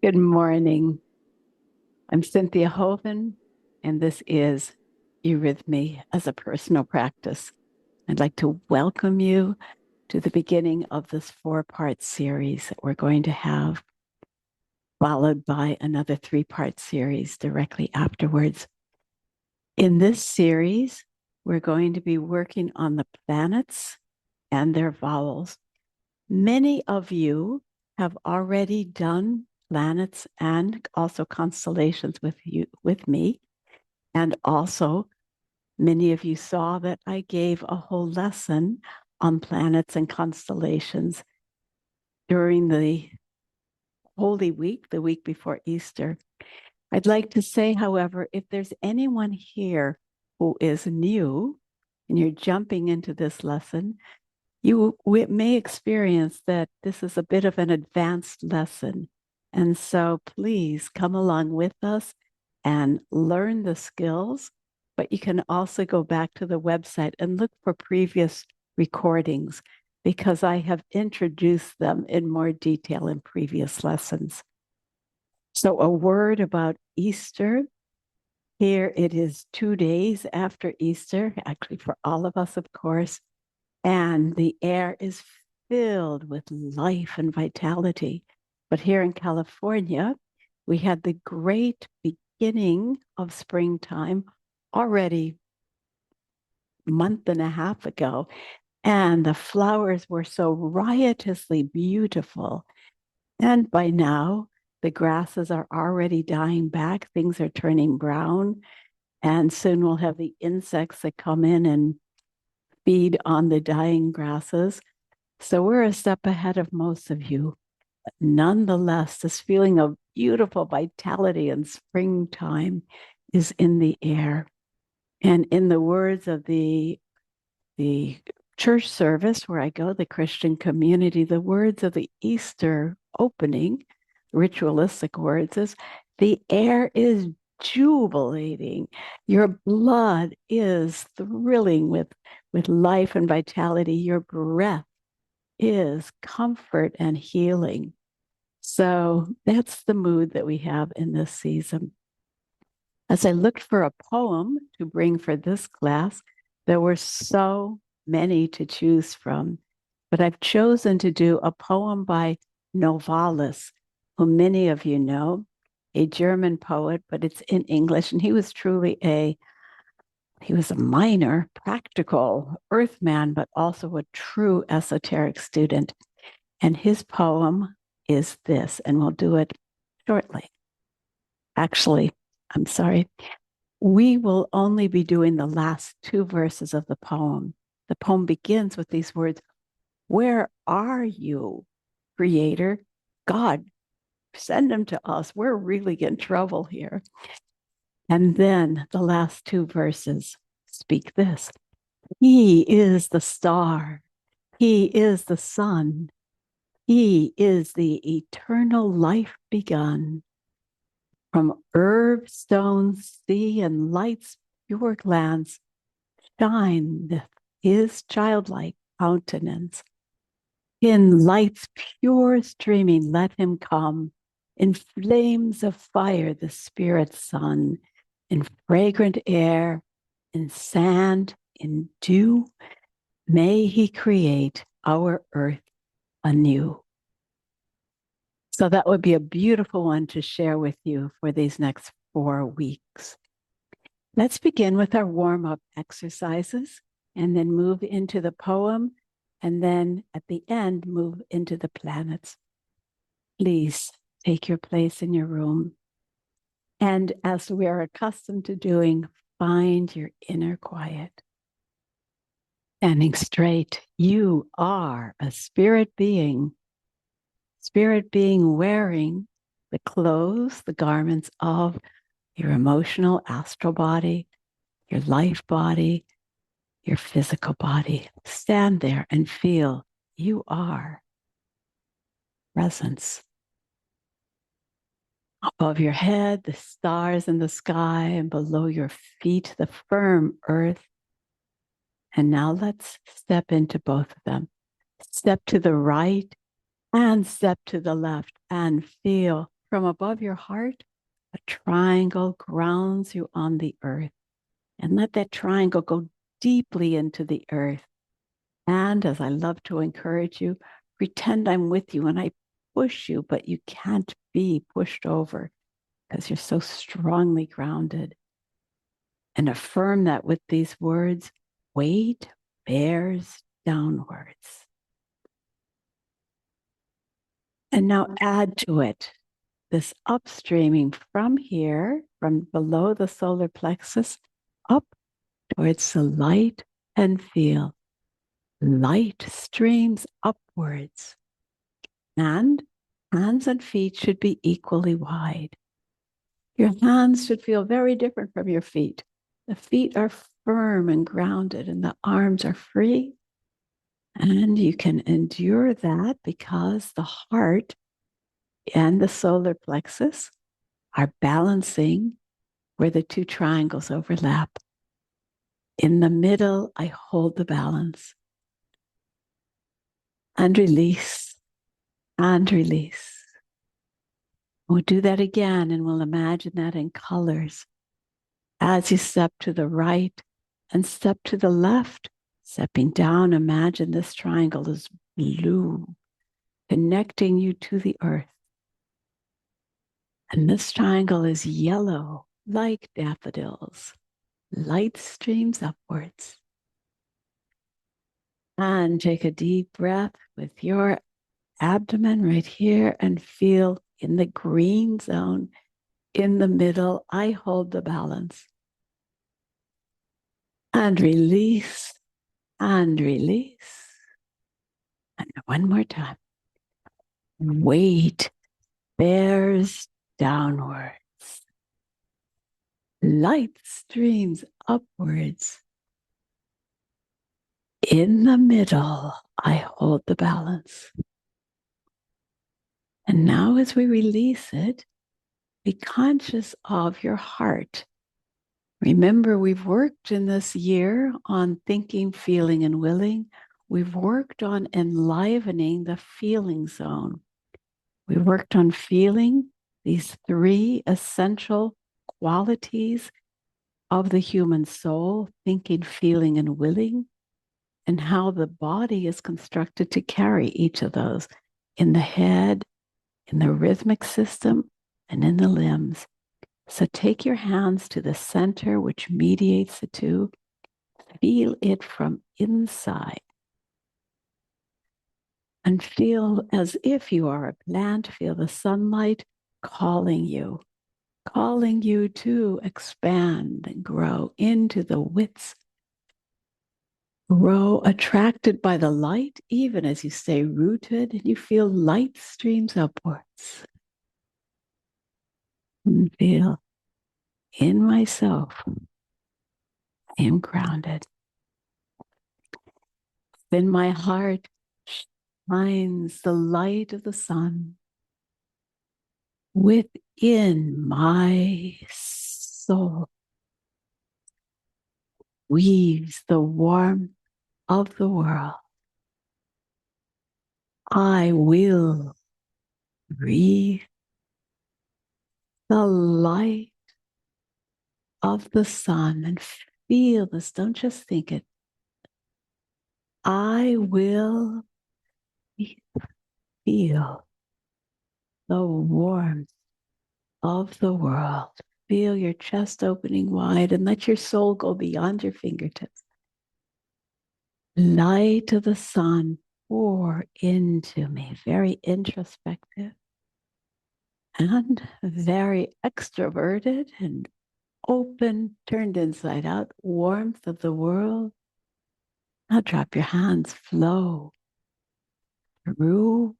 Good morning. I'm Cynthia Hoven, and this is Eurythmy as a personal practice. I'd like to welcome you to the beginning of this four-part series that we're going to have, followed by another three-part series directly afterwards. In this series, we're going to be working on the planets and their vowels. Many of you have already done planets and also constellations with me. And also, many of you saw that I gave a whole lesson on planets and constellations during the Holy Week, the week before Easter. I'd like to say, however, if there's anyone here who is new and you're jumping into this lesson, you may experience that this is a bit of an advanced lesson. And so please come along with us and learn the skills, but you can also go back to the website and look for previous recordings because I have introduced them in more detail in previous lessons. So a word about Easter. Here it is 2 days after Easter, actually for all of us, of course. And the air is filled with life and vitality. But here in California, we had the great beginning of springtime already a month and a half ago. And the flowers were so riotously beautiful. And by now, the grasses are already dying back. Things are turning brown. And soon we'll have the insects that come in and feed on the dying grasses. So we're a step ahead of most of you. But nonetheless, this feeling of beautiful vitality and springtime is in the air. And in the words of the church service where I go, the Christian community, the words of the Easter opening, ritualistic words, is the air is jubilating. Your blood is thrilling with life and vitality. Your breath is comfort and healing. So that's the mood that we have in this season. As I looked for a poem to bring for this class, there were so many to choose from, but I've chosen to do a poem by Novalis, who many of you know, a German poet, but it's in English. And he was truly he was a minor, practical earthman, but also a true esoteric student. And his poem is this, and we'll do it shortly. Actually, I'm sorry. We will only be doing the last two verses of the poem. The poem begins with these words, "Where are you, Creator? God, send them to us. We're really in trouble here." And then the last two verses speak this. He is the star. He is the sun. He is the eternal life begun. From herb, stone, sea, and light's pure glance, shineth his childlike countenance. In light's pure streaming, let him come. In flames of fire, the spirit sun. In fragrant air, in sand, in dew, may he create our earth anew. So that would be a beautiful one to share with you for these next 4 weeks. Let's begin with our warm-up exercises and then move into the poem, and then at the end, move into the planets. Please take your place in your room. And as we are accustomed to doing, find your inner quiet. Standing straight, you are a spirit being wearing the clothes, the garments of your emotional astral body, your life body, your physical body. Stand there and feel you are presence. Above your head, the stars in the sky, and below your feet, the firm earth. And now let's step into both of them. Step to the right and step to the left and feel from above your heart, a triangle grounds you on the earth. And let that triangle go deeply into the earth. And as I love to encourage you, pretend I'm with you and I push you, but you can't be pushed over because you're so strongly grounded. And affirm that with these words, weight bears downwards. And now add to it this upstreaming from here, from below the solar plexus, up towards the light, and feel light streams upwards. And hands and feet should be equally wide. Your hands should feel very different from your feet. The feet are firm and grounded, and the arms are free. And you can endure that because the heart and the solar plexus are balancing where the two triangles overlap. In the middle, I hold the balance. And release, and release. We'll do that again, and we'll imagine that in colors. As you step to the right and step to the left, stepping down, imagine this triangle is blue, connecting you to the earth. And this triangle is yellow, like daffodils. Light streams upwards. And take a deep breath with your abdomen right here and feel in the green zone in the middle. I hold the balance. And release, and release. And one more time. Weight bears downwards. Light streams upwards. In the middle, I hold the balance. And now as we release it, be conscious of your heart. Remember, we've worked in this year on thinking, feeling, and willing. We've worked on enlivening the feeling zone. We worked on feeling these three essential qualities of the human soul, thinking, feeling, and willing, and how the body is constructed to carry each of those in the head, in the rhythmic system, and in the limbs. So take your hands to the center, which mediates the two. Feel it from inside. And feel as if you are a plant. Feel the sunlight calling you to expand and grow into the widths. Grow attracted by the light, even as you stay rooted and you feel light streams upwards. And feel in myself, I am grounded. In my heart shines the light of the sun. Within my soul weaves the warmth of the world. I will breathe the light of the sun and feel this. Don't just think it. I will feel the warmth of the world. Feel your chest opening wide and let your soul go beyond your fingertips. Light of the sun pour into me. Very introspective and very extroverted and open, turned inside out. Warmth of the world. Now drop your hands, flow through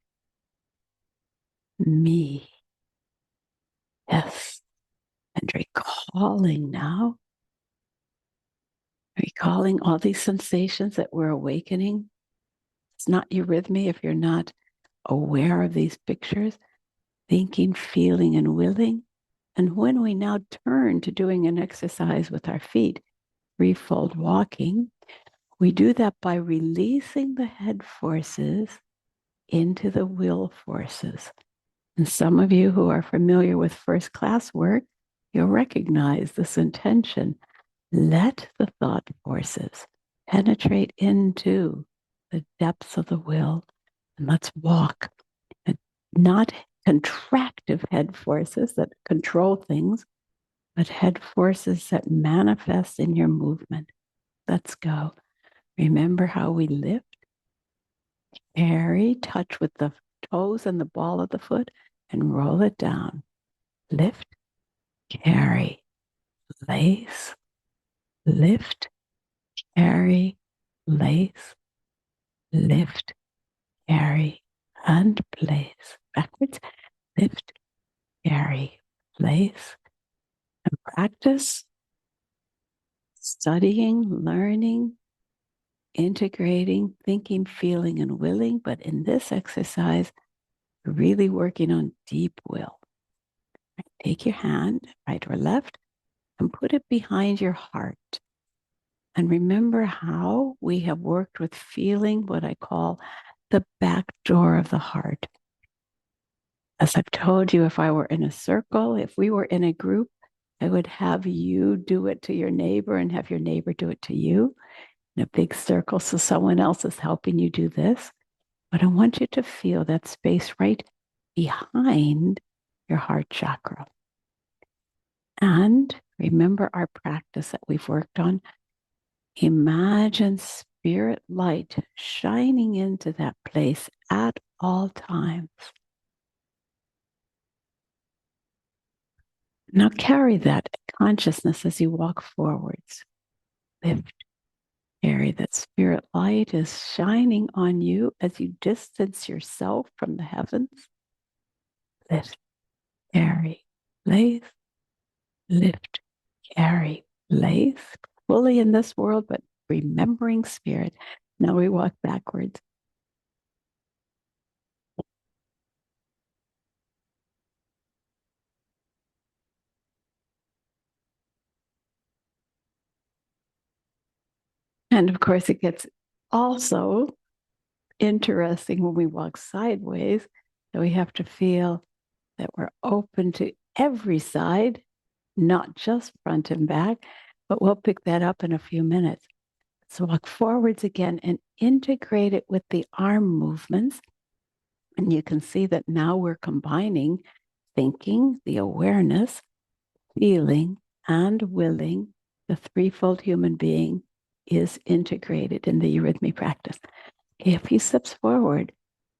me. Yes. And recalling now, recalling all these sensations that we're awakening. It's not eurythmy if you're not aware of these pictures, thinking, feeling, and willing. And when we now turn to doing an exercise with our feet, threefold walking, we do that by releasing the head forces into the will forces. And some of you who are familiar with first class work, you'll recognize this intention. Let the thought forces penetrate into the depths of the will, and let's walk. And not contractive head forces that control things, but head forces that manifest in your movement. Let's go. Remember how we lift, carry, touch with the toes and the ball of the foot, and roll it down. Lift, carry, lace, lift, carry, lace, lift, carry, and place. Backwards, lift, carry, place. And practice studying, learning, integrating, thinking, feeling, and willing. But in this exercise, really working on deep will. Take your hand, right or left, and put it behind your heart. And remember how we have worked with feeling what I call the back door of the heart. As I've told you, if I were in a circle, if we were in a group, I would have you do it to your neighbor and have your neighbor do it to you in a big circle. So someone else is helping you do this. But I want you to feel that space right behind your heart chakra. And remember our practice that we've worked on. Imagine spirit light shining into that place at all times. Now carry that consciousness as you walk forwards. Lift, carry that spirit light is shining on you as you distance yourself from the heavens. Lift, carry, place, lift, carry, place. Fully in this world, but remembering spirit. Now we walk backwards. And of course, it gets also interesting when we walk sideways that we have to feel that we're open to every side, not just front and back, but we'll pick that up in a few minutes. So walk forwards again and integrate it with the arm movements. And you can see that now we're combining thinking, the awareness, feeling, and willing. The threefold human being is integrated in the eurythmy practice. A few steps forward,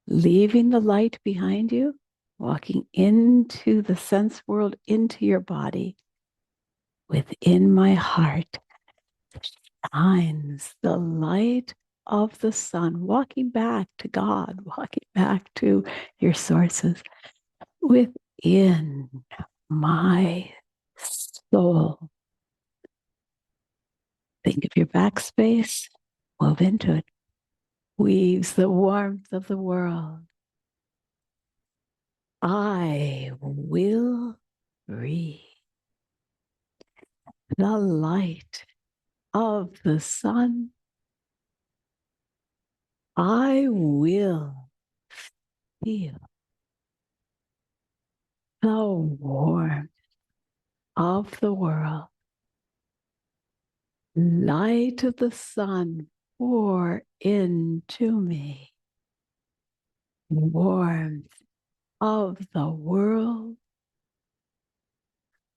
leaving the light behind you, walking into the sense world, into your body. Within my heart shines the light of the sun, walking back to God, walking back to your sources. Within my soul. Think of your backspace, move into it. Weaves the warmth of the world. I will breathe the light of the sun. I will feel the warmth of the world. Light of the sun, pour into me. Warmth of the world,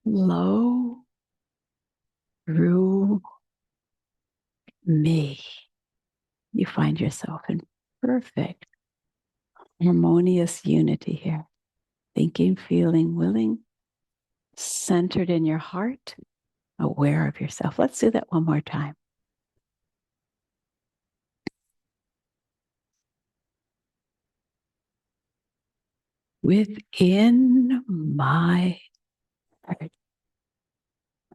flow through me. You find yourself in perfect, harmonious unity here. Thinking, feeling, willing, centered in your heart, aware of yourself. Let's do that one more time. Within my heart.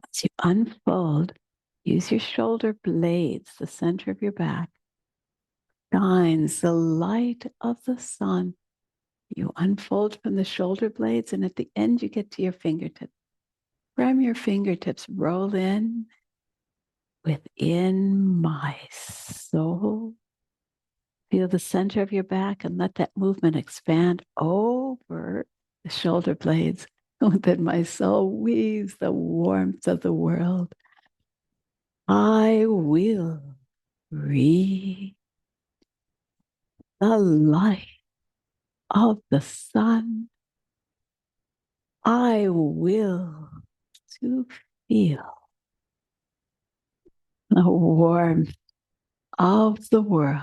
As you unfold, use your shoulder blades, the center of your back, shines the light of the sun. You unfold from the shoulder blades, and at the end, you get to your fingertips. From your fingertips, roll in within my soul. Feel the center of your back and let that movement expand over the shoulder blades, then my soul weaves the warmth of the world. I will breathe the light of the sun. I will to feel the warmth of the world.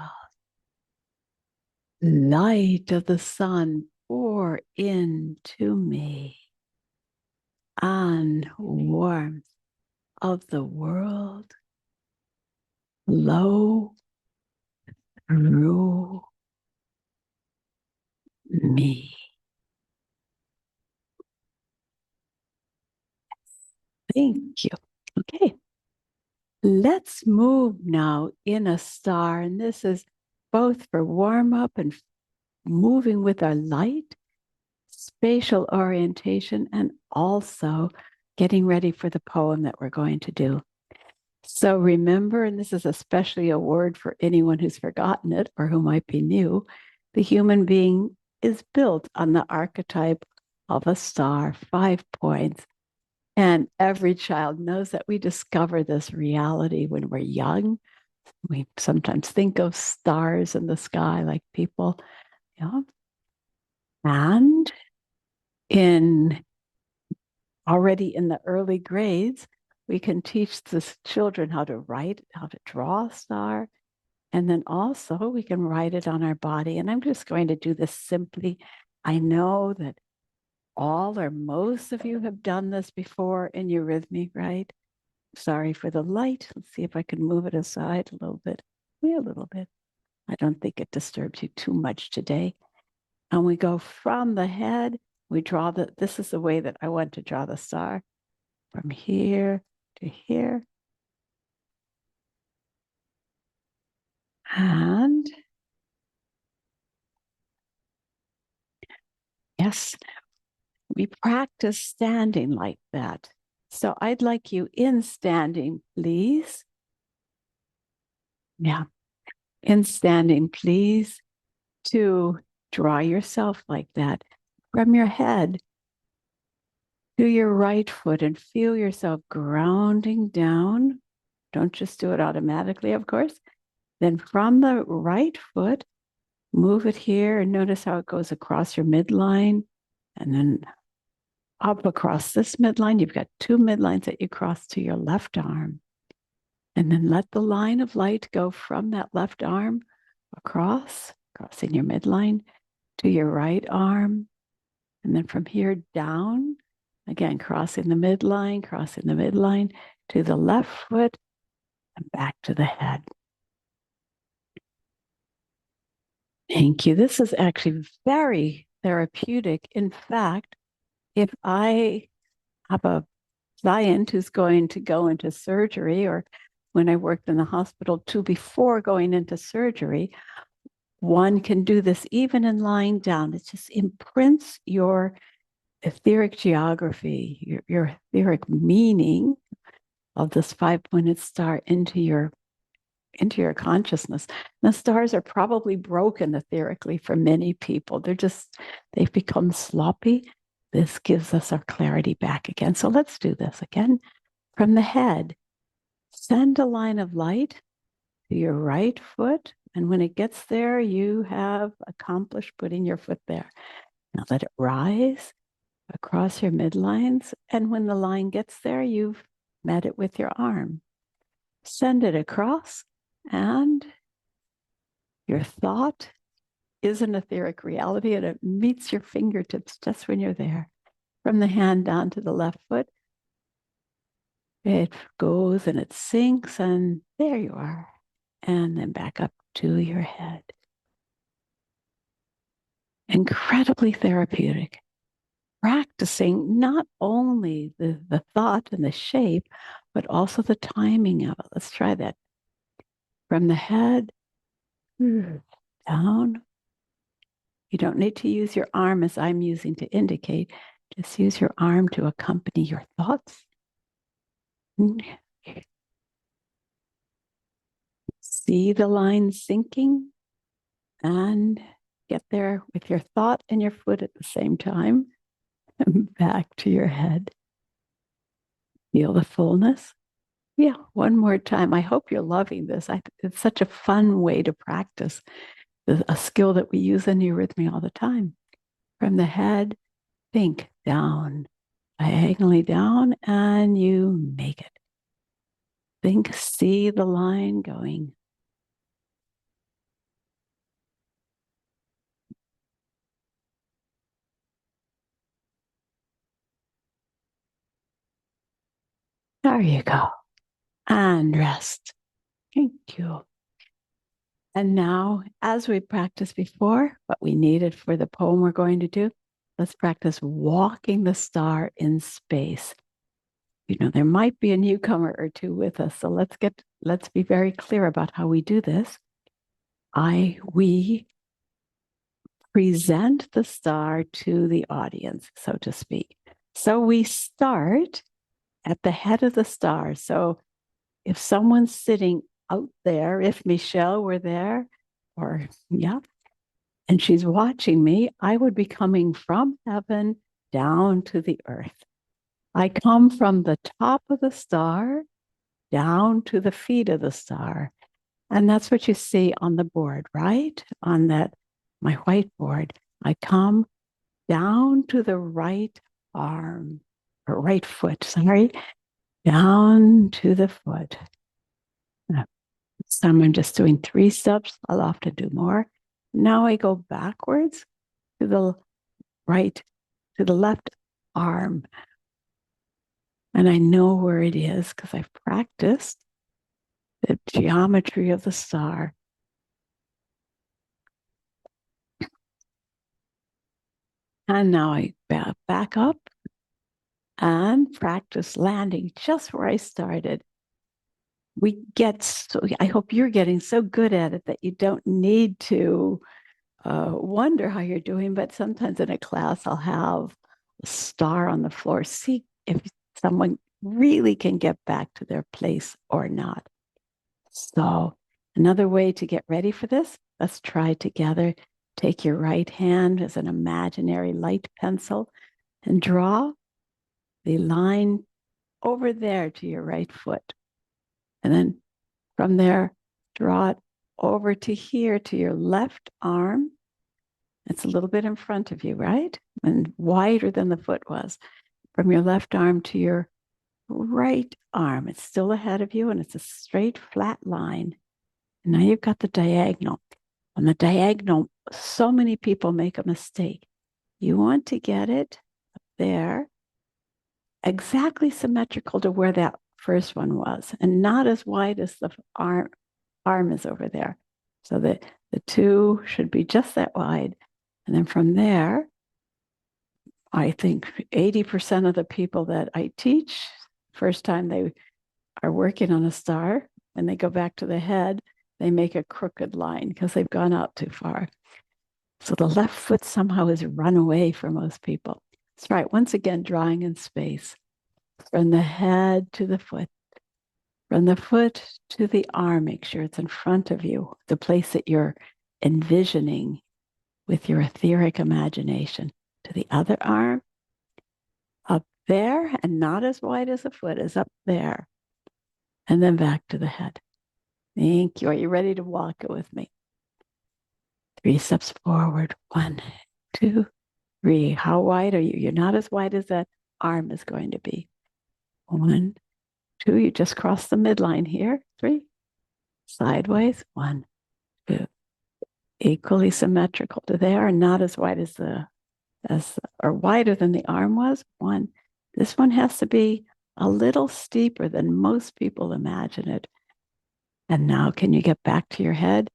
Light of the sun pour into me, and warmth of the world flow through me. Thank you. Okay. Let's move now in a star. And this is both for warm up and moving with our light, spatial orientation, and also getting ready for the poem that we're going to do. So remember, and this is especially a word for anyone who's forgotten it or who might be new, the human being is built on the archetype of a star, 5 points. And every child knows that we discover this reality when we're young. We sometimes think of stars in the sky like people, you know. And already in the early grades, we can teach the children how to write, how to draw a star. And then also we can write it on our body. And I'm just going to do this simply. I know that all or most of you have done this before in Eurythmy, right? Sorry for the light. Let's see if I can move it aside a little bit. Yeah, a little bit. I don't think it disturbs you too much today. And we go from the head. We draw this is the way that I want to draw the star. From here to here. And yes, we practice standing like that. So I'd like you in standing, please. Yeah, in standing, please, to draw yourself like that from your head to your right foot and feel yourself grounding down. Don't just do it automatically, of course. Then from the right foot, move it here and notice how it goes across your midline and then up across this midline. You've got 2 midlines that you cross to your left arm. And then let the line of light go from that left arm crossing your midline to your right arm. And then from here down, again, crossing the midline to the left foot and back to the head. Thank you. This is actually very therapeutic. In fact, if I have a client who's going to go into surgery, or when I worked in the hospital too, before going into surgery, one can do this even in lying down. It just imprints your etheric geography, your etheric meaning of this 5-pointed star into your consciousness. And the stars are probably broken etherically for many people. They've become sloppy. This gives us our clarity back again. So let's do this again. From the head, send a line of light to your right foot. And when it gets there, you have accomplished putting your foot there. Now let it rise across your midlines. And when the line gets there, you've met it with your arm. Send it across, and your thought is an etheric reality, and it meets your fingertips just when you're there. From the hand down to the left foot, it goes and it sinks, and there you are. And then back up to your head. Incredibly therapeutic. Practicing not only the thought and the shape, but also the timing of it. Let's try that. From the head down. You don't need to use your arm as I'm using to indicate. Just use your arm to accompany your thoughts. See the line sinking and get there with your thought and your foot at the same time. And back to your head. Feel the fullness. Yeah, one more time. I hope you're loving this. It's such a fun way to practice a skill that we use in eurythmy all the time. From the head, think down, diagonally down, and you make it. Think, see the line going. There you go. And rest. Thank you. And now, as we practiced before, what we needed for the poem we're going to do, let's practice walking the star in space. You know, there might be a newcomer or two with us, so let's be very clear about how we do this. We present the star to the audience, so to speak. So we start at the head of the star. So if someone's sitting out there, if Michelle were there, or yeah, and she's watching me, I would be coming from heaven down to the earth. I come from the top of the star down to the feet of the star. And that's what you see on the board, right? On my whiteboard. I come down to the right arm, or right foot, sorry, down to the foot. Some I'm just doing 3 steps. I'll often do more. Now I go backwards to the right, to the left arm. And I know where it is because I've practiced the geometry of the star. And now I back up and practice landing just where I started. I hope you're getting so good at it that you don't need to wonder how you're doing, but sometimes in a class, I'll have a star on the floor. See if someone really can get back to their place or not. So another way to get ready for this, let's try together. Take your right hand as an imaginary light pencil and draw the line over there to your right foot. And then from there, draw it over to here to your left arm. It's a little bit in front of you, right? And wider than the foot was. From your left arm to your right arm. It's still ahead of you and it's a straight, flat line. And now you've got the diagonal. On the diagonal, so many people make a mistake. You want to get it there, exactly symmetrical to where that first one was, and not as wide as the arm is over there. So that the two should be just that wide. And then from there, I think 80% of the people that I teach, first time they are working on a star, when they go back to the head, they make a crooked line because they've gone out too far. So the left foot somehow is run away for most people. That's right. Once again, drawing in space from the head to the foot, from the foot to the arm. Make sure it's in front of you, the place that you're envisioning with your etheric imagination. To the other arm, up there, and not as wide as the foot is up there. And then back to the head. Thank you. Are you ready to walk it with me? 3 steps forward. 1, 2, 3. How wide are you? You're not as wide as that arm is going to be. 1, 2. You just crossed the midline here. 3. Sideways. 1, 2. Equally symmetrical to there, not as wide or wider than the arm was. 1. This one has to be a little steeper than most people imagine it. And now, can you get back to your head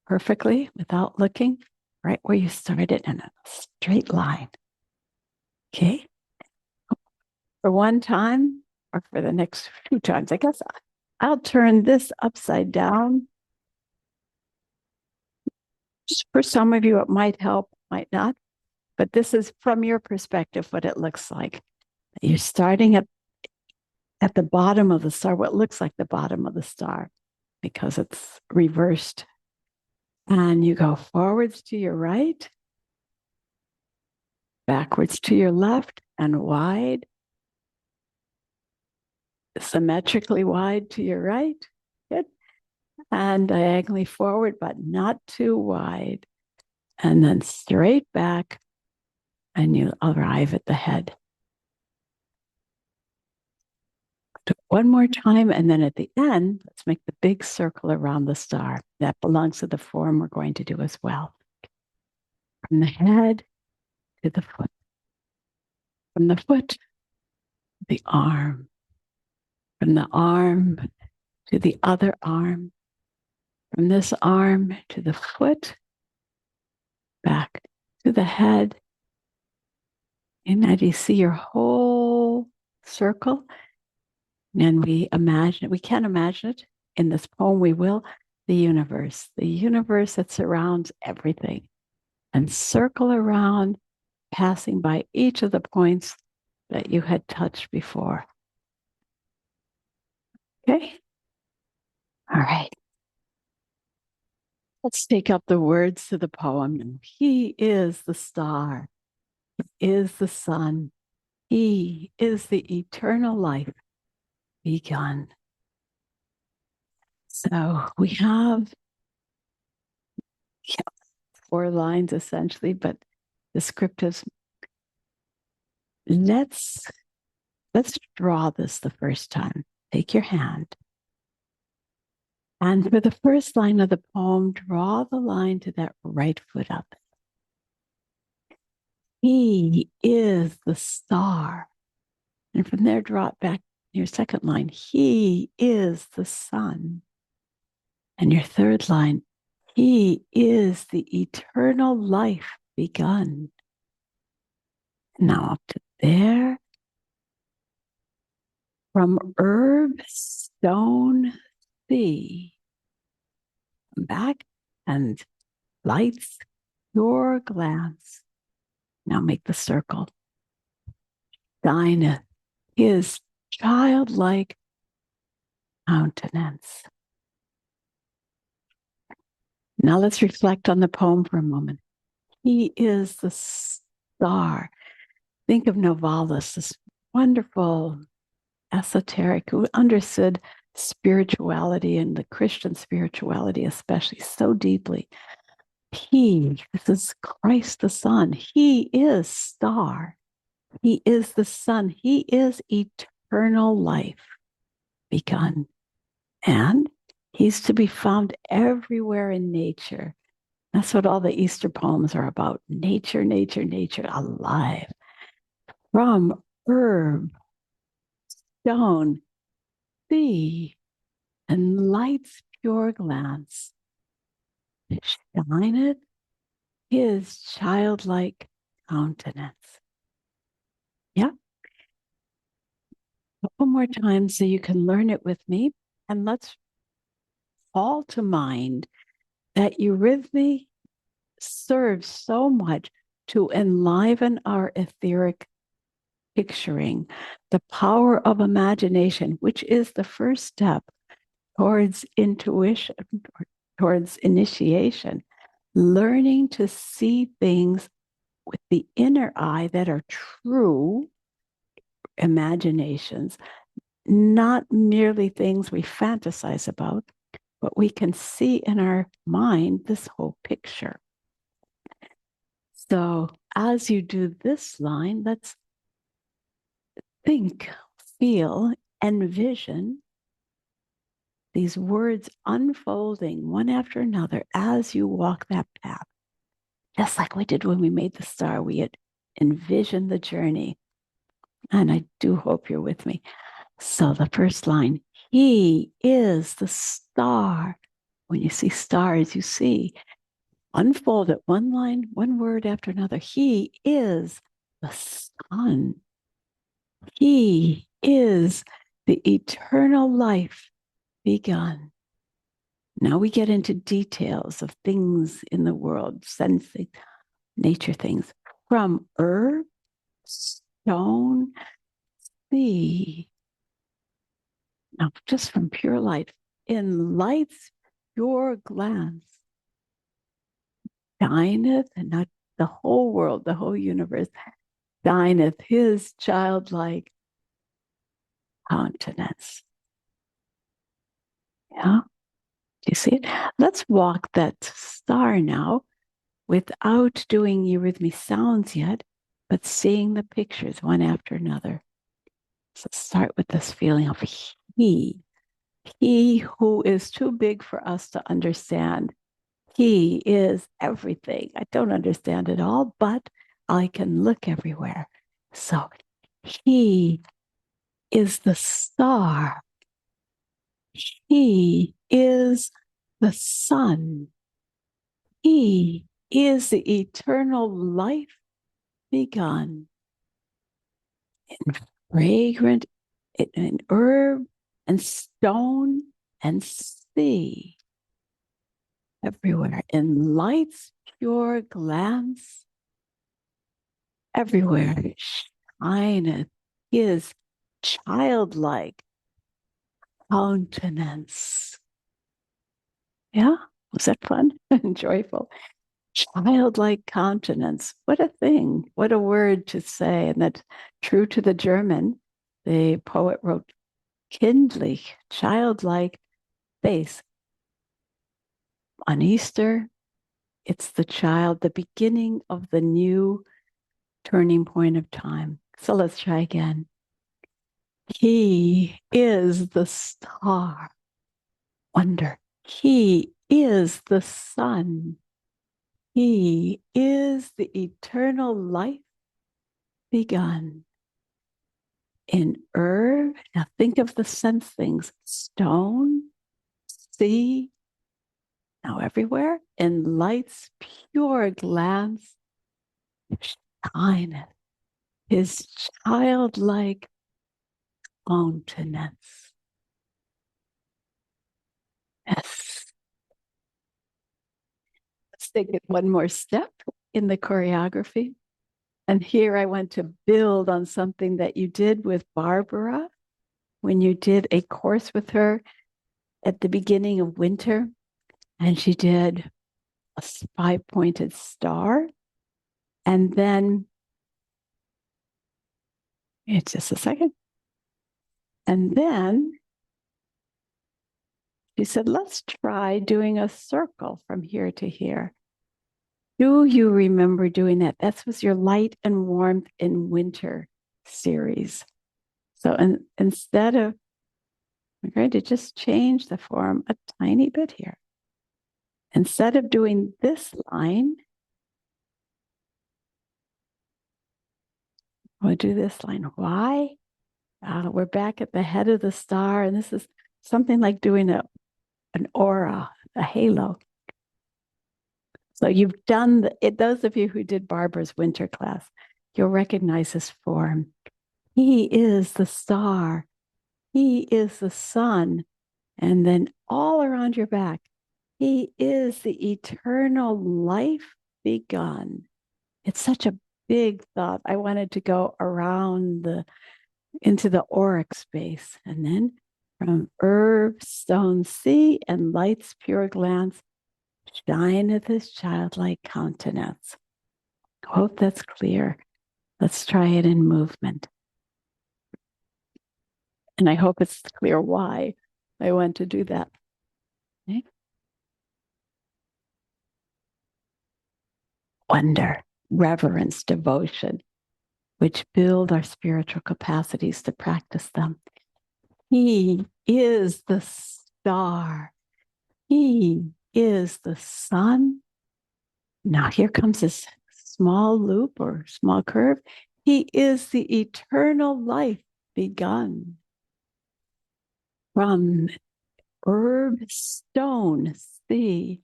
perfectly without looking right where you started in a straight line? Okay. For one time, or for the next few times, I guess I'll turn this upside down. Just for some of you, it might help, might not. But this is from your perspective what it looks like. You're starting at the bottom of the star, what looks like the bottom of the star, because it's reversed. And you go forwards to your right, Backwards to your left and wide. Symmetrically wide to your right. Good. And diagonally forward, but not too wide. And then straight back, and you arrive at the head. Do one more time, and then at the end, let's make the big circle around the star. That belongs to the form we're going to do as well. From the head to the foot. From the foot to the arm. From the arm to the other arm. From this arm to the foot. Back to the head. And now do you see your whole circle? And we can't imagine it. In this poem, we will, the universe that surrounds everything. And circle around, passing by each of the points that you had touched before. Okay? All right. Let's take up the words to the poem. He is the star. He is the sun. He is the eternal life begun. So we have 4 lines essentially, but descriptives. Let's draw this the first time. Take your hand. And for the first line of the poem, draw the line to that right foot up. He is the star. And from there, draw it back to your second line. He is the sun. And your third line, he is the eternal life begun. Now up to there. From herb, stone, sea. Back and lights your glance. Now make the circle. Shineth His childlike countenance. Now let's reflect on the poem for a moment. He is the star. Think of Novalis, this wonderful esoteric who understood spirituality and the Christian spirituality especially so deeply. This is Christ the Son. He is star. He is the Son. He is eternal life begun. And he's to be found everywhere in nature. That's what all the Easter poems are about. Nature, nature, nature, alive. From herb, stone, sea, and light's pure glance. Shineth his childlike countenance. Yeah. One more time so you can learn it with me. And let's call to mind that eurythmy serves so much to enliven our etheric picturing, the power of imagination, which is the first step towards intuition, towards initiation, learning to see things with the inner eye that are true imaginations, not merely things we fantasize about, but we can see in our mind this whole picture. So as you do this line, let's think, feel, envision these words unfolding one after another as you walk that path. Just like we did when we made the star, we had envisioned the journey. And I do hope you're with me. So the first line, he is the star. When you see stars, you see, unfold it one line, one word after another. He is the sun. He is the eternal life begun. Now we get into details of things in the world, sensing, nature things. From herb, stone, sea. Now, just from pure light, in light's pure glance, shineth, and not the whole world, the whole universe, Shineth His childlike countenance. Yeah, do you see it? Let's walk that star now without doing eurythmy sounds yet, but seeing the pictures one after another. So start with this feeling of he who is too big for us to understand. He is everything. I don't understand it all, but I can look everywhere. So he is the star. He is the sun. He is the eternal life begun in fragrant, in herb and stone and sea, everywhere, in light's pure glance, everywhere shineth his childlike countenance. Yeah, was that fun and joyful? Childlike countenance. What a thing. What a word to say. And that's true to the German. The poet wrote kindlich, childlike face. On Easter, it's the child, the beginning of the new turning point of time. So let's try again. He is the star. Wonder. He is the sun. He is the eternal life begun. In herb, now think of the sense things, stone, sea, now everywhere, in light's pure glance, shineth his childlike countenance. Yes. Let's take it one more step in the choreography. And here I want to build on something that you did with Barbara when you did a course with her at the beginning of winter. And she did a 5-pointed star. And then, it's just a second. And then she said, let's try doing a circle from here to here. Do you remember doing that? That was your light and warmth in winter series. So instead of, I'm going to just change the form a tiny bit here. Instead of doing this line, we'll do this line. Why? We're back at the head of the star, and this is something like doing an aura, a halo. So you've done it. Those of you who did Barbara's winter class, you'll recognize this form. He is the star. He is the sun. And then all around your back, he is the eternal life begun. It's such a big thought. I wanted to go around into the auric space. And then from herb, stone, sea, and light's pure glance, shineth his childlike countenance. Hope that's clear. Let's try it in movement. And I hope it's clear why I want to do that. Okay. Wonder, reverence, devotion, which build our spiritual capacities to practice them. He is the star. He is the sun. Now here comes this small loop or small curve. He is the eternal life begun. From herb, stone, sea,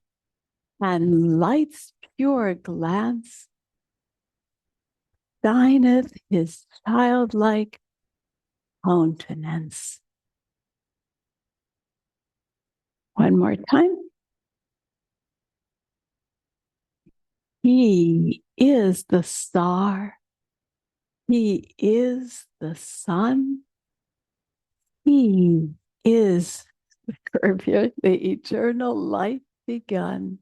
and light's pure glance, shineth his childlike countenance. One more time. He is the star. He is the sun. He is the eternal life begun.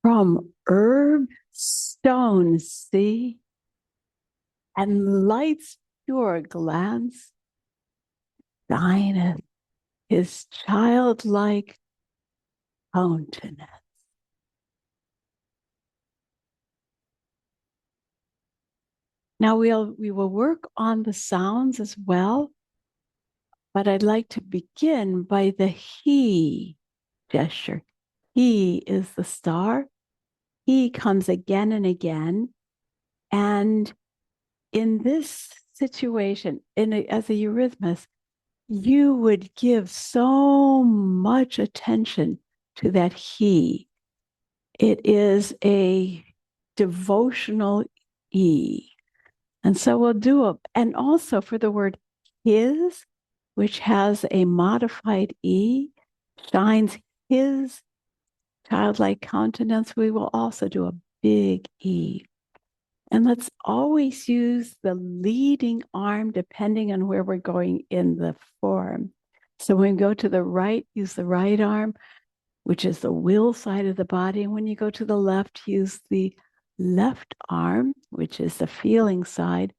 From herb, stone, sea, and light's pure glance shineth his childlike countenance. Now we will work on the sounds as well, but I'd like to begin by the he gesture. He is the star. He comes again and again. And in this situation, as a eurythmist, you would give so much attention to that he. It is a devotional E. And so we'll do and also for the word his, which has a modified E, shines his childlike countenance, we will also do a big E. And let's always use the leading arm depending on where we're going in the form. So when we go to the right, use the right arm, which is the will side of the body. And when you go to the left, use the left arm, which is the feeling side.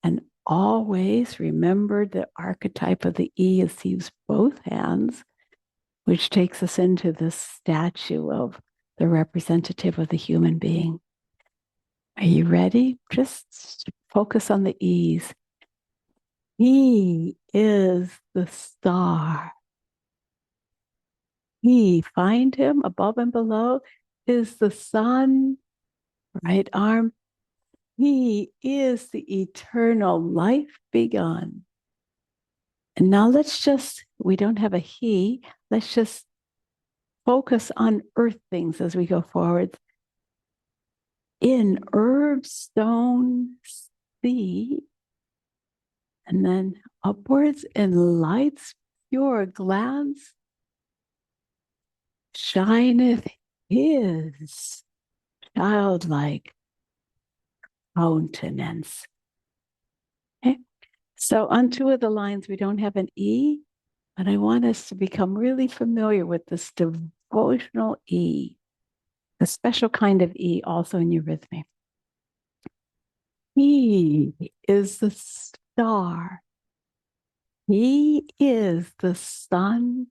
And always remember the archetype of the E is to use both hands, which takes us into the statue of the representative of the human being. Are you ready? Just focus on the E's. He is the star. He, find him above and below, is the sun, right arm. He is the eternal life begun. And now we don't have a he, let's just focus on earth things as we go forward. In herb, stone, sea, and then upwards in light's pure glance, shineth his childlike countenance. Okay? So on two of the lines, we don't have an E, but I want us to become really familiar with this devotional E, a special kind of E also in eurythmy. He is the star. He is the sun.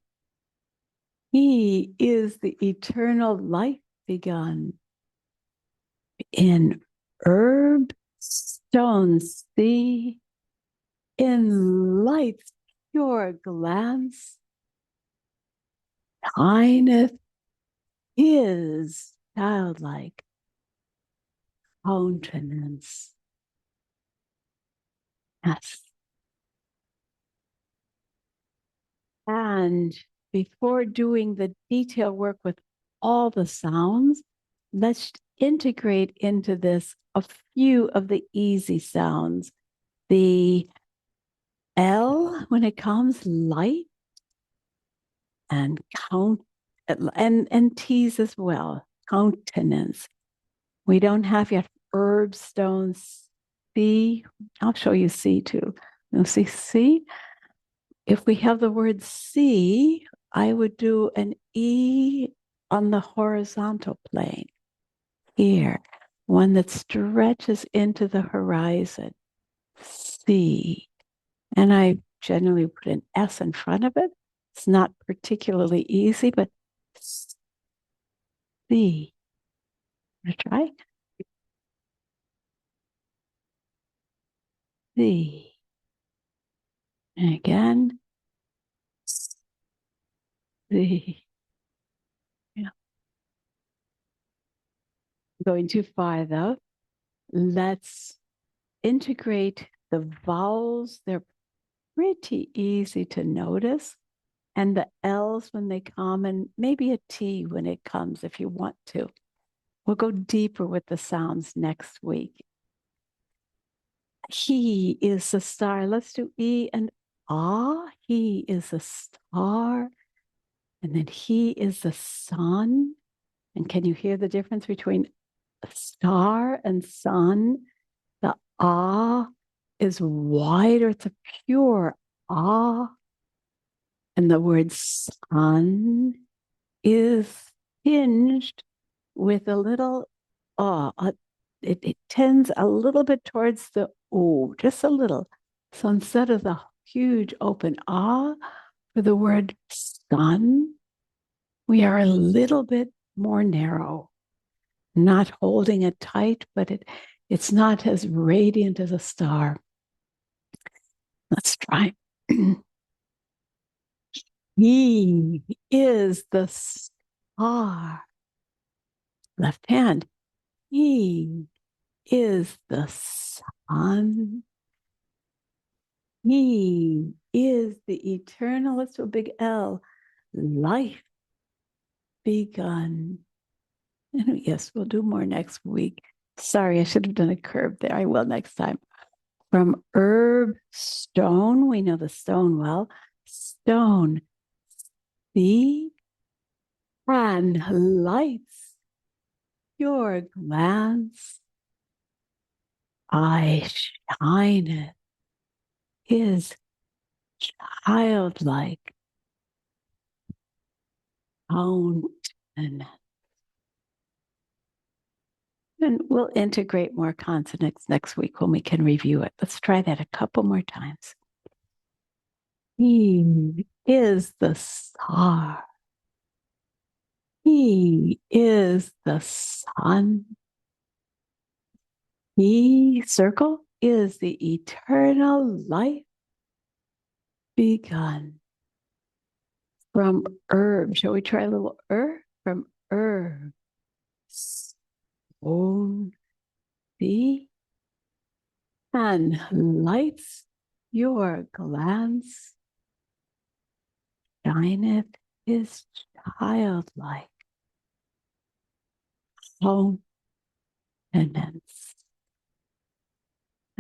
He is the eternal life begun. In herb, stone, sea, in light's pure glance, shineth his childlike countenance. Yes. And before doing the detail work with all the sounds, let's integrate into this a few of the easy sounds. The L, when it comes, light, and count, and T's as well, countenance. We don't have yet herb, stones, C. I'll show you C too. You see C? If we have the word C, I would do an E on the horizontal plane here, one that stretches into the horizon. C. And I generally put an S in front of it. It's not particularly easy, but C. Want to try? C. And again, C. Yeah. Going too far though. Let's integrate the vowels. They're pretty easy to notice. And the L's when they come, and maybe a T when it comes if you want to. We'll go deeper with the sounds next week. He is the star. Let's do E and ah. He is a star. And then he is the sun. And can you hear the difference between a star and sun? The ah is wider. It's a pure ah. And the word sun is tinged with a little it tends a little bit towards the ooh, just a little. So instead of the huge open ah for the word sun, we are a little bit more narrow, not holding it tight, but it's not as radiant as a star. Let's try. He is the star. Left hand. He is the sun. He is the eternal, let's do a big L, life begun. And yes, we'll do more next week. Sorry, I should have done a curve there. I will next time. From herb, stone, we know the stone well. Stone, the and lights your glance. I shine his childlike countenance. And we'll integrate more consonants next week when we can review it. Let's try that a couple more times. He is the star. He is the sun. He, circle, is the eternal life begun. From herb, shall we try a little From herb. Stone, the and lights your glance. Shineth his childlike countenance.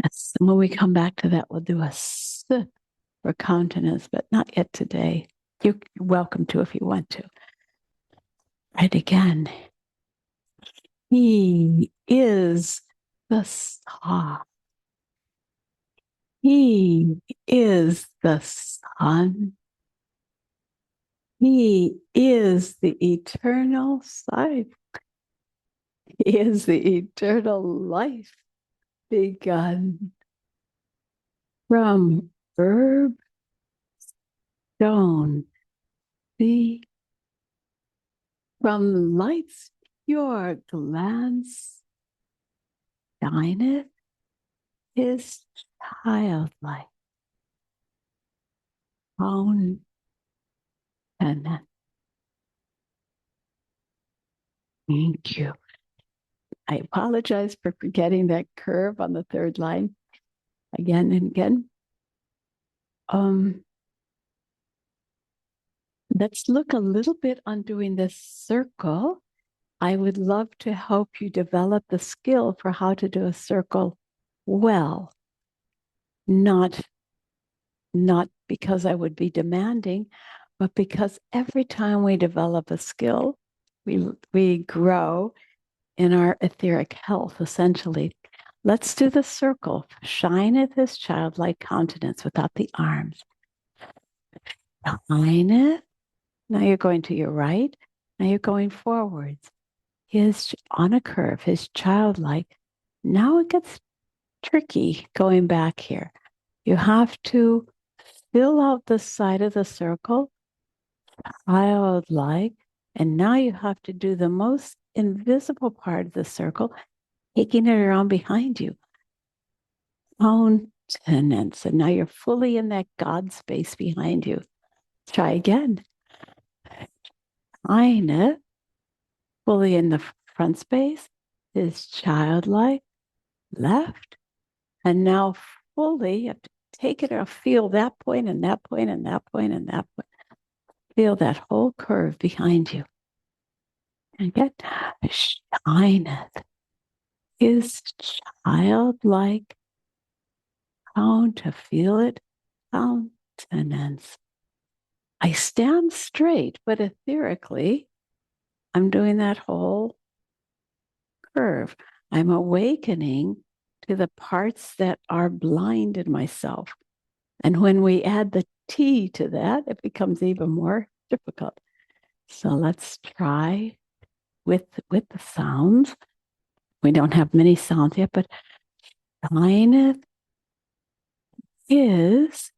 Yes. And when we come back to that, we'll do a S for countenance, but not yet today. You're welcome to if you want to. Right again. He is the star. He is the sun. He is the eternal life. He is the eternal life begun. From herb, stone, the from lights your glance shineth his childlike countenance. Thank you. I apologize for forgetting that curve on the third line again and again. Let's look a little bit on doing this circle. I would love to help you develop the skill for how to do a circle well. Not because I would be demanding, but because every time we develop a skill, we grow in our etheric health, essentially. Let's do the circle. Shineth his childlike countenance without the arms. Shineth. Now you're going to your right. Now you're going forwards. His on a curve, his childlike. Now it gets tricky going back here. You have to fill out the side of the circle, childlike, and now you have to do the most invisible part of the circle, taking it around behind you. Countenance, and now you're fully in that God space behind you. Try again. Shineth, fully in the front space, is childlike, left, and now fully, you have to take it or feel that point and that point and that point and that point. Feel that whole curve behind you. And get shineth is childlike. Count to feel it. Countenance. I stand straight, but etherically, I'm doing that whole curve. I'm awakening to the parts that are blind in myself. And when we add the T to that, it becomes even more difficult. So let's try with the sounds. We don't have many sounds yet, but shineth is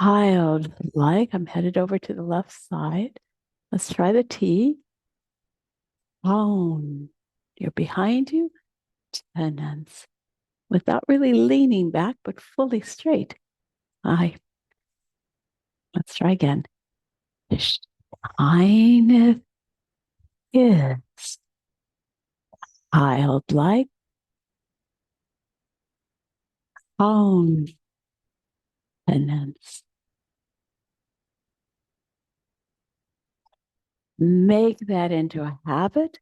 childlike. I'm headed over to the left side. Let's try the T. Bone. You're behind you. Countenance. Without really leaning back, but fully straight. I. Let's try again. Shineth His. Childlike. Countenance. Make that into a habit.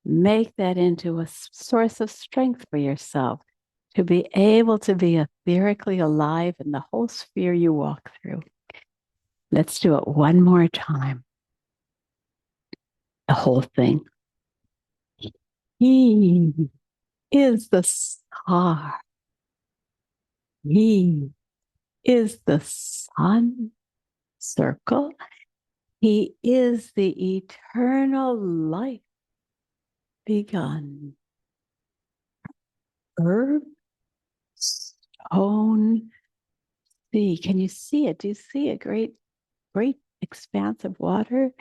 Make that into a source of strength for yourself to be able to be etherically alive in the whole sphere you walk through. Let's do it one more time. The whole thing. He is the star. He is the sun circle. He is the eternal life begun. Earth, stone, sea. Can you see it? Do you see a great expanse of water?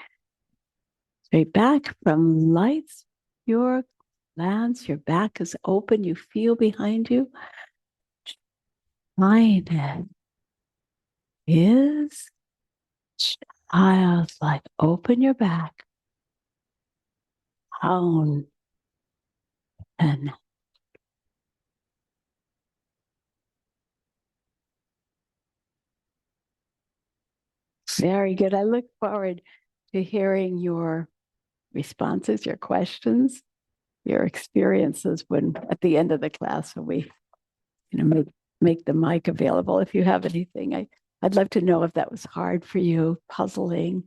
Straight back from lights, pure glance. Your back is open. You feel behind you. Shineth is childlike. Open your back. Down and very good. I look forward to hearing your responses, your questions, your experiences when at the end of the class when we make the mic available. If you have anything, I'd love to know if that was hard for you, puzzling,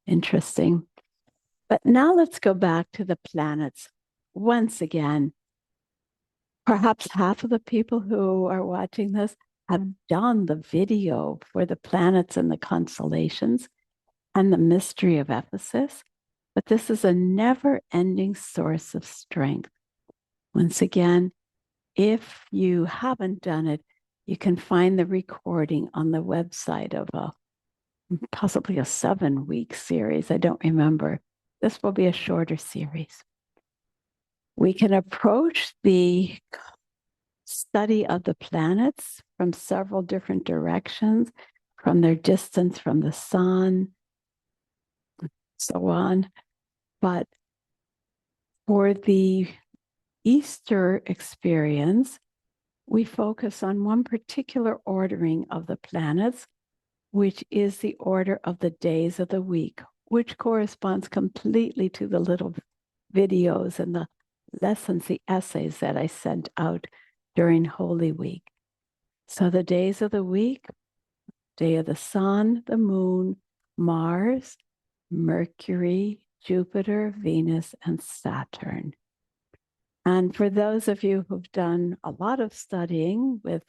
interesting. But now let's go back to the planets once again. Perhaps half of the people who are watching this have done the video for the planets and the constellations and the mystery of Ephesus. But this is a never-ending source of strength. Once again, if you haven't done it, you can find the recording on the website of possibly a 7-week series. I don't remember. This will be a shorter series. We can approach the study of the planets from several different directions, from their distance from the sun, so on. But for the Easter experience, we focus on one particular ordering of the planets, which is the order of the days of the week, which corresponds completely to the little videos and the lessons, the essays that I sent out during Holy Week. So the days of the week, day of the sun, the moon, Mars, Mercury, Jupiter, Venus, and Saturn. And for those of you who've done a lot of studying with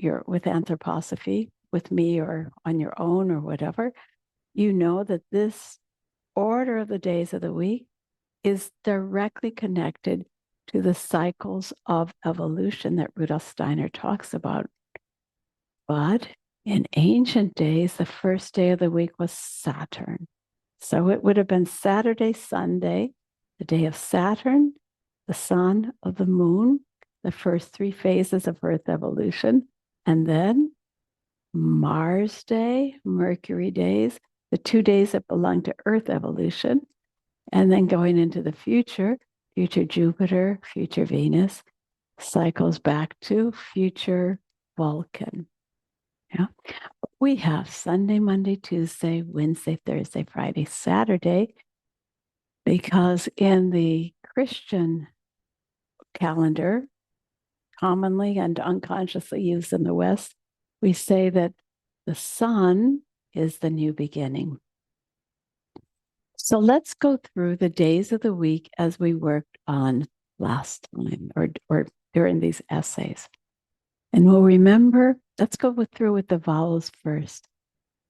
anthroposophy, with me or on your own or whatever, you know that this order of the days of the week is directly connected to the cycles of evolution that Rudolf Steiner talks about. But in ancient days, the first day of the week was Saturn. So it would have been Saturday, Sunday, the day of Saturn, the sun, of the moon, the first 3 phases of Earth evolution, and then Mars Day, Mercury days, the 2 days that belong to Earth evolution, and then going into the future Jupiter, future Venus, cycles back to future Vulcan. Yeah. We have Sunday, Monday, Tuesday, Wednesday, Thursday, Friday, Saturday, because in the Christian calendar, commonly and unconsciously used in the West, we say that the sun is the new beginning. So let's go through the days of the week as we worked on last time or during these essays. And we'll remember, let's go through with the vowels first.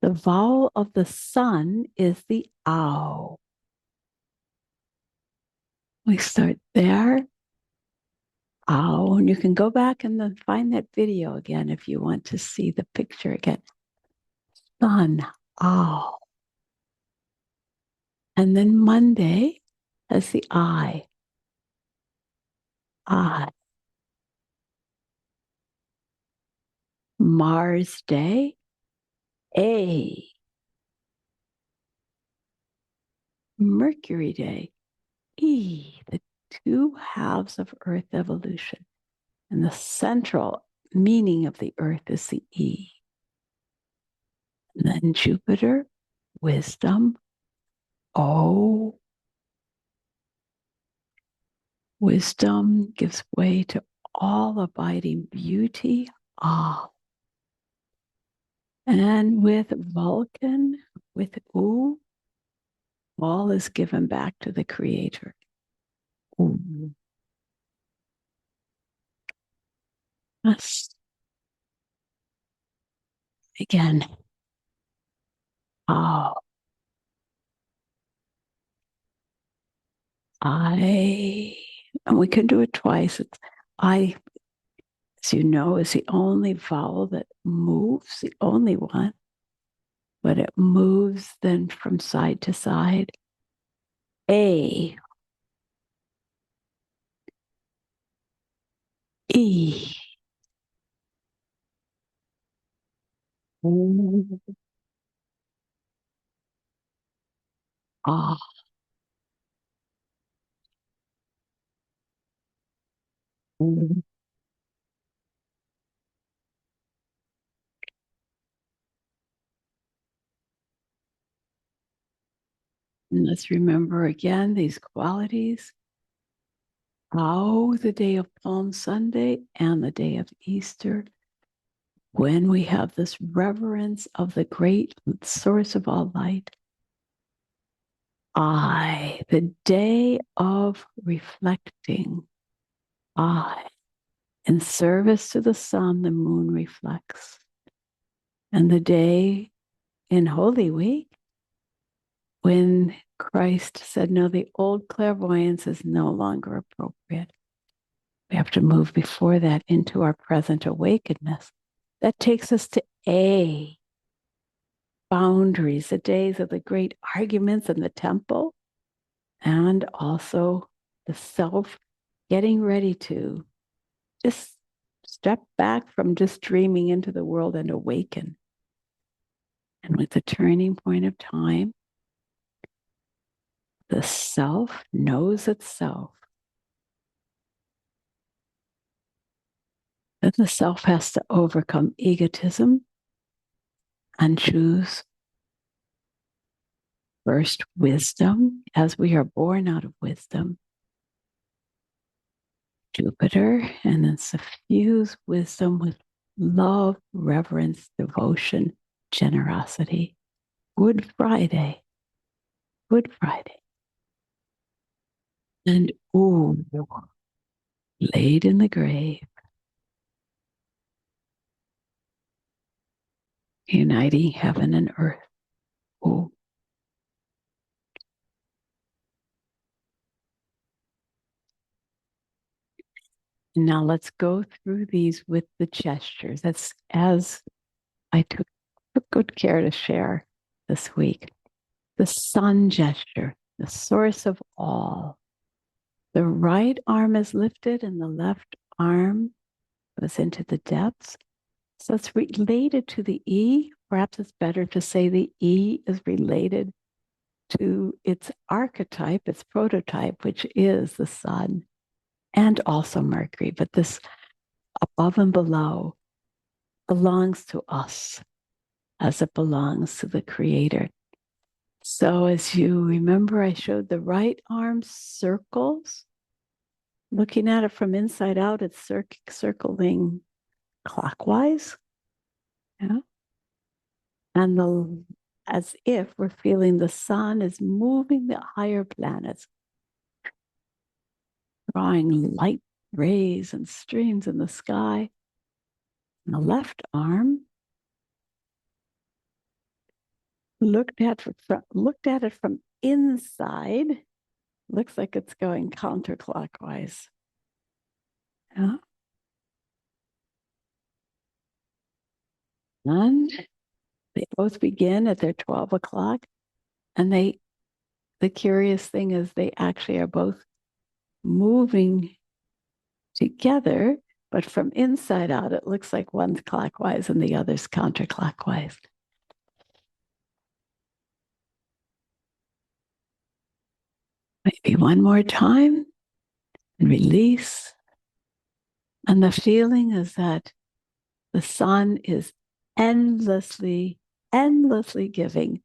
The vowel of the sun is the ow. We start there. Oh, and you can go back and then find that video again if you want to see the picture again. Sun. Oh. And then Monday has the I. I. Mars Day. A. Mercury Day. E. The two halves of Earth evolution. And the central meaning of the Earth is the E. And then Jupiter, wisdom. O. Wisdom gives way to all abiding beauty. Ah. And with Vulcan, with U, all is given back to the Creator. Ooh. Yes. Again. Oh, and we can do it twice. It's I, as you know, is the only vowel that moves, the only one, but it moves then from side to side. A, E. Ah. And let's remember again these qualities. How the day of Palm Sunday and the day of Easter, when we have this reverence of the great source of all light, the day of reflecting, in service to the sun, the moon reflects. And the day in Holy Week, when Christ said, no, the old clairvoyance is no longer appropriate. We have to move before that into our present awakenedness. That takes us to A, boundaries, the days of the great arguments in the temple, and also the self getting ready to just step back from just dreaming into the world and awaken. And with the turning point of time, the self knows itself. Then the self has to overcome egotism and choose first wisdom, as we are born out of wisdom, Jupiter, and then suffuse wisdom with love, reverence, devotion, generosity. Good Friday. Good Friday. And ooh, laid in the grave, uniting heaven and earth. Ooh. Now let's go through these with the gestures. That's as I took good care to share this week. The sun gesture, the source of all. The right arm is lifted and the left arm goes into the depths. So it's related to the E. Perhaps it's better to say the E is related to its archetype, its prototype, which is the sun and also Mercury. But this above and below belongs to us as it belongs to the Creator. So as you remember, I showed the right arm circles. Looking at it from inside out, it's circling clockwise. Yeah. And as if we're feeling the sun is moving the higher planets, drawing light rays and streams in the sky. And the left arm looked at it from inside. Looks like it's going counterclockwise. Yeah. And they both begin at their 12 o'clock. And the curious thing is they actually are both moving together, but from inside out, it looks like one's clockwise and the other's counterclockwise. Maybe one more time and release. And the feeling is that the sun is endlessly, endlessly giving,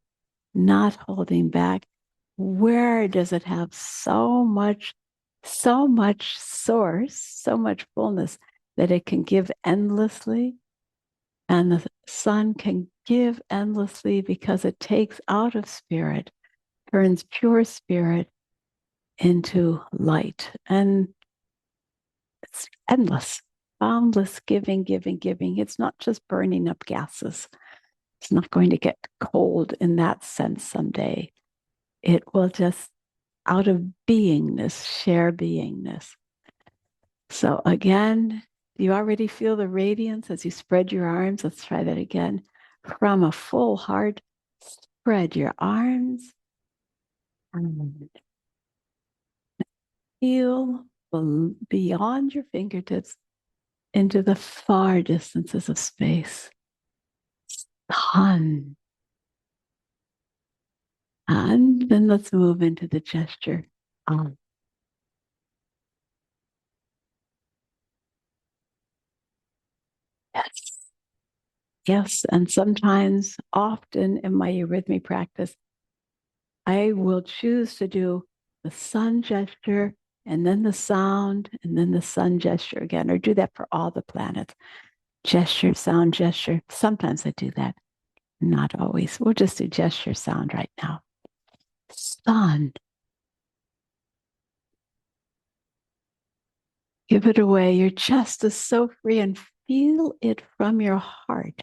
not holding back. Where does it have so much source, so much fullness that it can give endlessly? And the sun can give endlessly because it takes out of spirit, turns pure spirit into light. And it's endless, boundless giving, giving, giving. It's not just burning up gases. It's not going to get cold in that sense someday. It will just, out of beingness, share beingness. So again, you already feel the radiance as you spread your arms. Let's try that again. From a full heart, spread your arms and feel beyond your fingertips into the far distances of space. Sun. And then let's move into the gesture. Yes. Yes. And sometimes, often in my eurythmy practice, I will choose to do the sun gesture and then the sound and then the sun gesture again, or do that for all the planets. Gesture, sound, gesture. Sometimes I do that, not always. We'll just do gesture, sound right now. Sun. Give it away. Your chest is so free and feel it from your heart.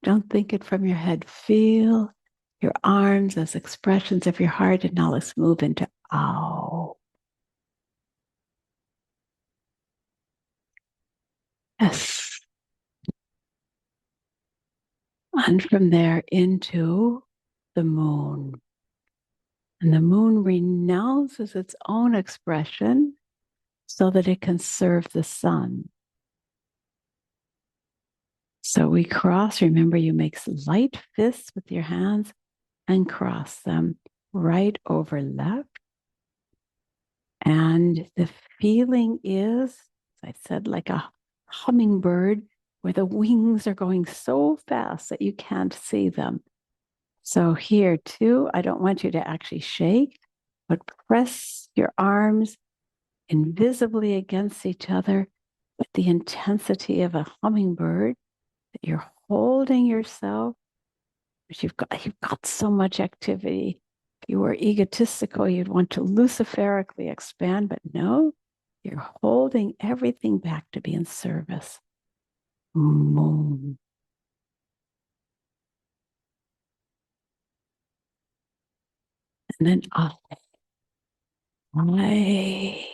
Don't think it from your head. Feel your arms as expressions of your heart. And now let's move into ow. Yes. And from there into the moon. And the moon renounces its own expression so that it can serve the sun. So we cross. Remember, you make light fists with your hands and cross them right over left. And the feeling is, as I said, like a hummingbird where the wings are going so fast that you can't see them. So here too, I don't want you to actually shake, but press your arms invisibly against each other with the intensity of a hummingbird that you're holding yourself. But you've got so much activity. If you were egotistical, you'd want to luciferically expand, but no, you're holding everything back to be in service. Moon. And then up. I,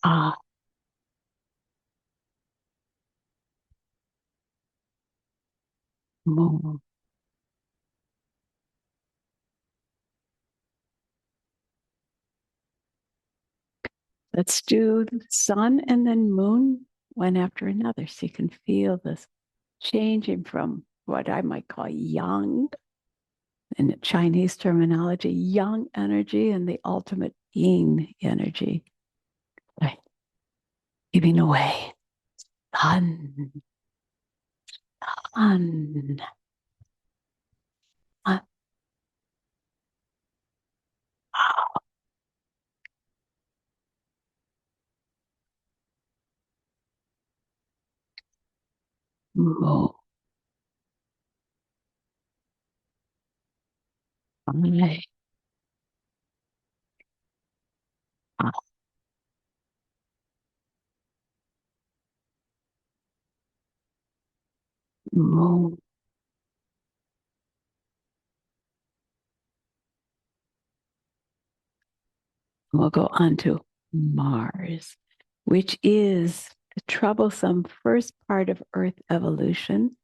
up. Moon. Let's do the sun and then moon one after another so you can feel this changing from what I might call yang in Chinese terminology, yang energy and the ultimate yin energy. Right. Giving away. Sun, sun, sun, moon, moon, moon. We'll go on to Mars. which is the troublesome first part of Earth evolution,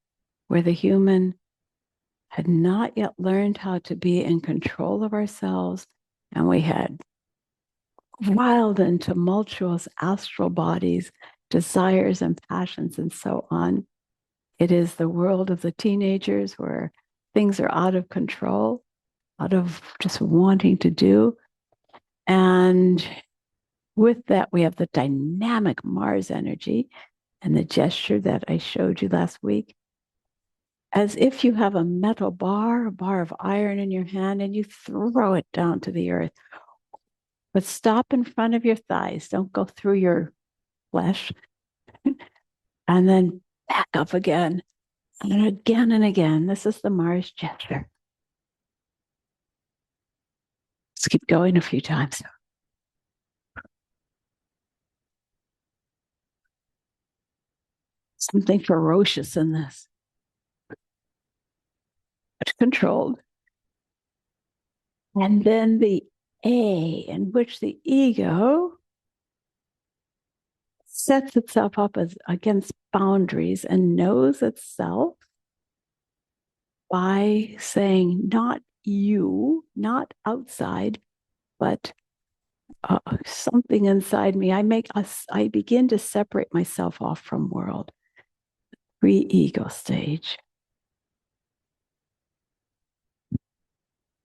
where the human had not yet learned how to be in control of ourselves, and we had wild and tumultuous astral bodies, desires and passions, and so on. It is the world of the teenagers where things are out of control, out of just wanting to do. And with that, we have the dynamic Mars energy and the gesture that I showed you last week, as if you have a metal bar, a bar of iron in your hand, and you throw it down to the earth. But stop in front of your thighs. Don't go through your flesh. And then back up again and again and again. This is the Mars gesture. Let's keep going a few times. Something ferocious in this, but controlled. And then the A, in which the ego sets itself up as against boundaries and knows itself by saying, not you, not outside, but something inside me. I begin to separate myself off from world. Pre-ego stage.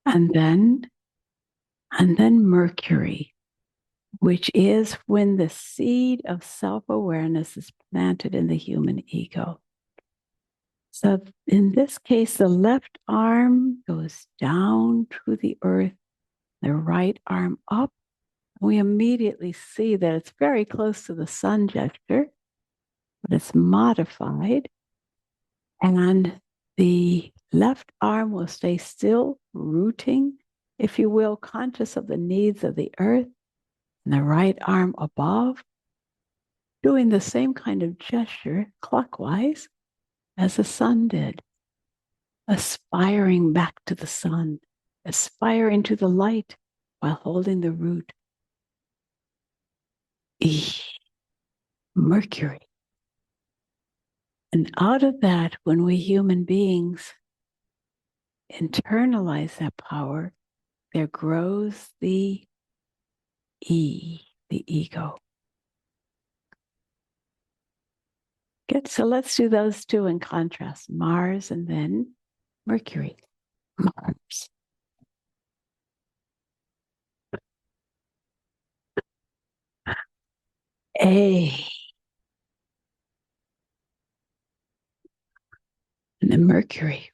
And then Mercury, which is when the seed of self-awareness is planted in the human ego. So in this case, the left arm goes down to the earth, the right arm up. We immediately see that it's very close to the sun gesture, but it's modified. And the left arm will stay still, rooting, if you will, conscious of the needs of the earth, and the right arm above, doing the same kind of gesture clockwise as the sun did, aspiring back to the sun, aspiring to the light while holding the root. Mercury. And out of that, when we human beings internalize that power, there grows the E, the ego. Good. So let's do those two in contrast, Mars and then Mercury. Mars. A. And then Mercury.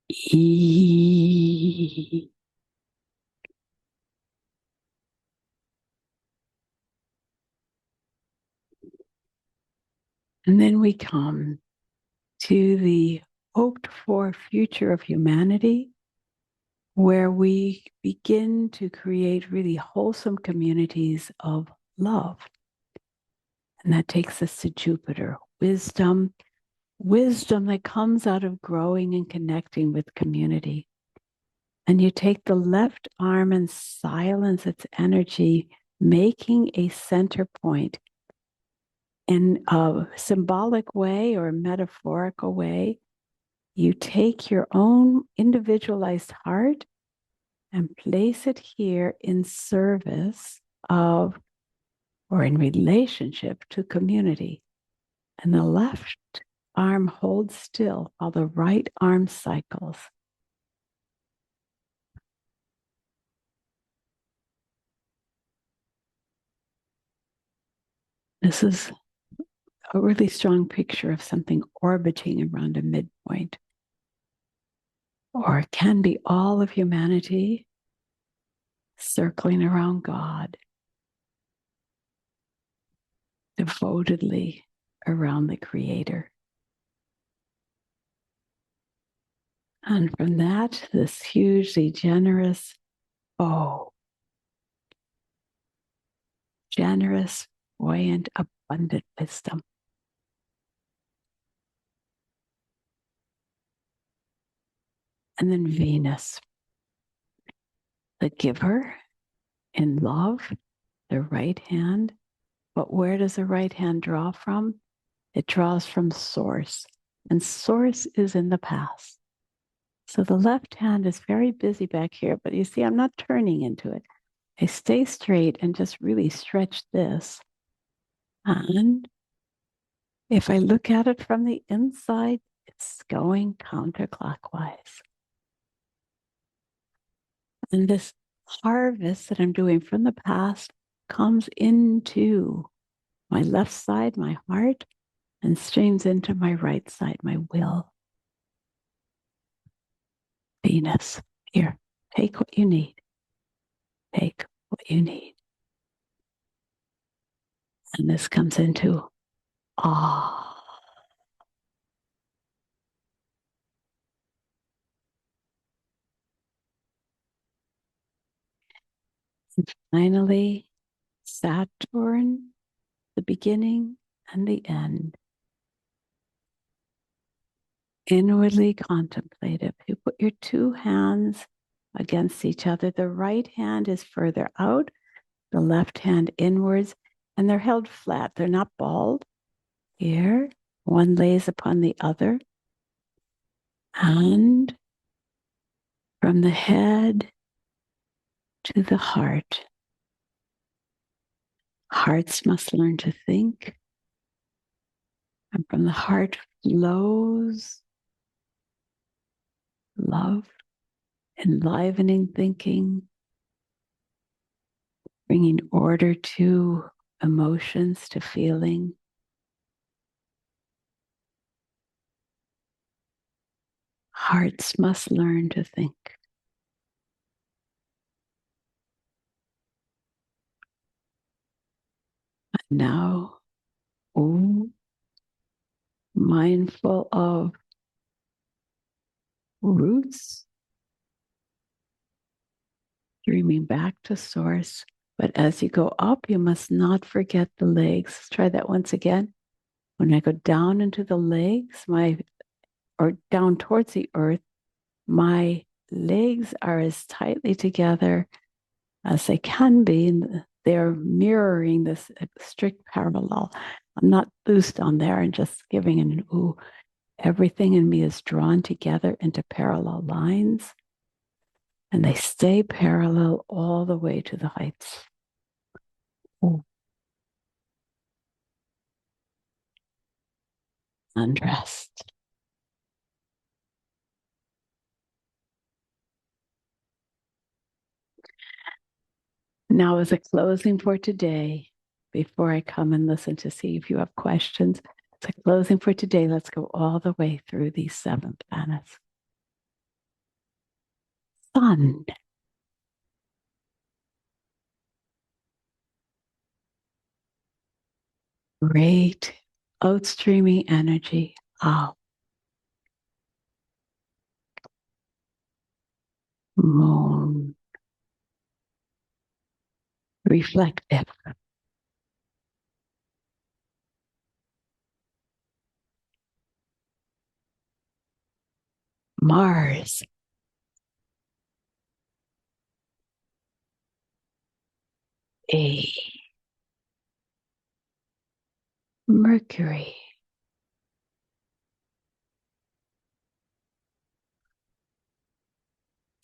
E. And then we come to the hoped for future of humanity, where we begin to create really wholesome communities of love. And that takes us to Jupiter, wisdom that comes out of growing and connecting with community. And you take the left arm and silence its energy, making a center point in a symbolic way or a metaphorical way. You take your own individualized heart and place it here in service of or in relationship to community. And the left arm holds still while the right arm cycles. This is a really strong picture of something orbiting around a midpoint. Or it can be all of humanity circling around God, devotedly around the Creator. And from that, this hugely generous, generous, buoyant, abundant wisdom. And then Venus. the giver in love, the right hand. But where does the right hand draw from? It draws from source, and source is in the past. So the left hand is very busy back here, but you see, I'm not turning into it. I stay straight and just really stretch this. And if I look at it from the inside, it's going counterclockwise. And this harvest that I'm doing from the past comes into my left side, my heart, and streams into my right side, my will. Venus, here, take what you need. Take what you need. And this comes into awe. And finally, Saturn, the beginning and the end. Inwardly contemplative. You put your two hands against each other. The right hand is further out, the left hand inwards, and they're held flat. They're not balled. Here, one lays upon the other. And from the head to the heart. Hearts must learn to think. And from the heart flows love, enlivening thinking, bringing order to emotions, to feeling. Hearts must learn to think. And now, mindful of roots, dreaming back to source. But as you go up, you must not forget the legs. Let's try that once again. When I go down into the legs, or down towards the earth, my legs are as tightly together as they can be. And they're mirroring this strict parallel. I'm not loose down there and just giving an ooh. Everything in me is drawn together into parallel lines. And they stay parallel all the way to the heights. Ooh. Undressed. Now, as a closing for today, before I come and listen to see if you have questions, as a closing for today, let's go all the way through these 7 planets. Sun. Great outstreaming energy out. Moon. Reflective. Mars. A. Mercury.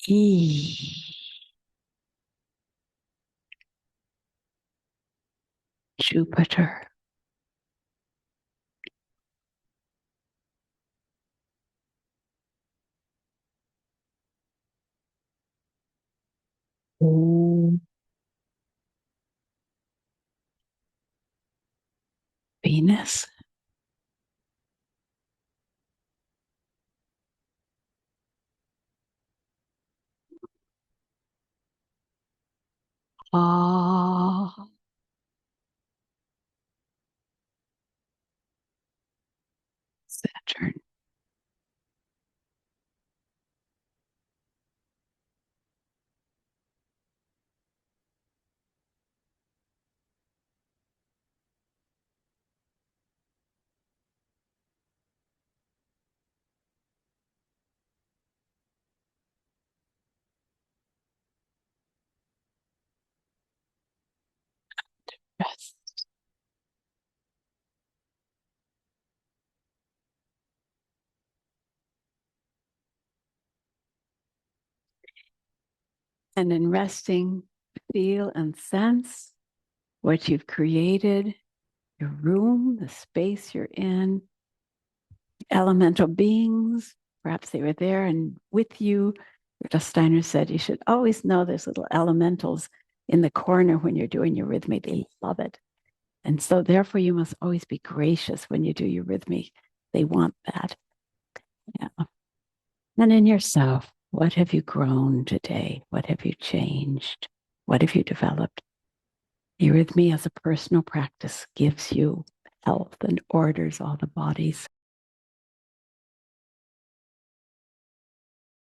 E. Jupiter. O. Venus. Ah. Saturn. And in resting, feel and sense what you've created, your room, the space you're in, elemental beings. Perhaps they were there and with you. Rudolf Steiner said you should always know there's little elementals in the corner when you're doing eurythmy. They love it. And so therefore you must always be gracious when you do eurythmy. They want that. Yeah. And in yourself, what have you grown today? What have you changed? What have you developed? Eurythmy as a personal practice gives you health and orders all the bodies.